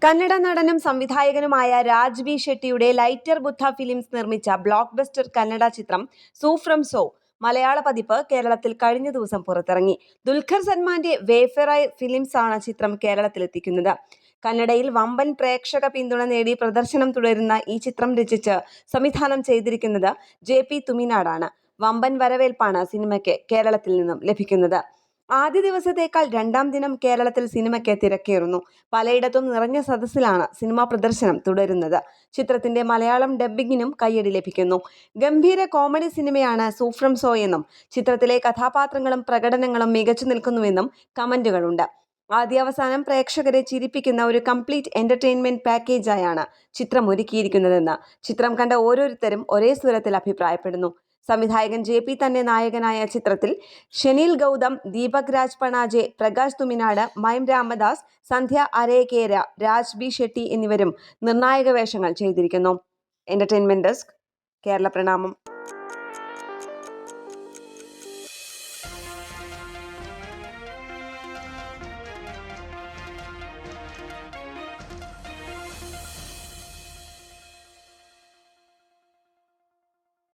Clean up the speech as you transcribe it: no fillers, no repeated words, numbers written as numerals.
കന്നഡ നടനും സംവിധായകനുമായ Raj B ഷെട്ടിയുടെ lighter ബുദ്ധ films നിർമ്മിച്ച ബ്ലോക്ക് ബസ്റ്റർ കന്നഡ ചിത്രം സൂ ഫ്രം സോ മലയാള പതിപ്പ് കേരളത്തിൽ കഴിഞ്ഞ ദിവസം പുറത്തിറങ്ങി. ദുൽഖർ സൽമാന്റെ വേഫെറൈ ഫിലിംസ് ആണ് ചിത്രം കേരളത്തിലെത്തിക്കുന്നത്. കന്നഡയിൽ വമ്പൻ പ്രേക്ഷക പിന്തുണ നേടി പ്രദർശനം തുടരുന്ന ഈ ചിത്രം രചിച്ച് സംവിധാനം ചെയ്തിരിക്കുന്നത് JP തുമിനാടാണ്. വമ്പൻ വരവേൽപ്പാണ് സിനിമയ്ക്ക് കേരളത്തിൽ നിന്നും ലഭിക്കുന്നത്. ആദ്യ ദിവസത്തേക്കാൾ രണ്ടാം ദിനം കേരളത്തിൽ സിനിമയ്ക്ക് തിരക്കേറുന്നു. പലയിടത്തും നിറഞ്ഞ സദസ്സിലാണ് സിനിമാ പ്രദർശനം തുടരുന്നത്. ചിത്രത്തിന്റെ മലയാളം ഡബ്ബിങ്ങിനും കയ്യടി ലഭിക്കുന്നു. ഗംഭീര കോമഡി സിനിമയാണ് സൂ ഫ്രം സോ എന്നും ചിത്രത്തിലെ കഥാപാത്രങ്ങളും പ്രകടനങ്ങളും മികച്ചു നിൽക്കുന്നുവെന്നും കമന്റുകളുണ്ട്. ആദ്യാവസാനം പ്രേക്ഷകരെ ചിരിപ്പിക്കുന്ന ഒരു കംപ്ലീറ്റ് എന്റർടൈൻമെന്റ് പാക്കേജായാണ് ചിത്രം ഒരുക്കിയിരിക്കുന്നതെന്ന് ചിത്രം കണ്ട ഓരോരുത്തരും ഒരേ സ്വരത്തിൽ അഭിപ്രായപ്പെടുന്നു. സംവിധായകൻ JP തന്നെ നായകനായ ചിത്രത്തിൽ ഷെനീൽ ഗൗതം, ദീപക് രാജ് പണാജെ, പ്രകാശ് തുമിനാട്, മൈം രാമദാസ്, സന്ധ്യ അരേകേര, രാജ് ബി ഷെട്ടി എന്നിവരും നിർണായക വേഷങ്ങൾ ചെയ്തിരിക്കുന്നു. എന്റർടൈൻമെന്റ് ഡെസ്ക്, കേരള പ്രണാമം.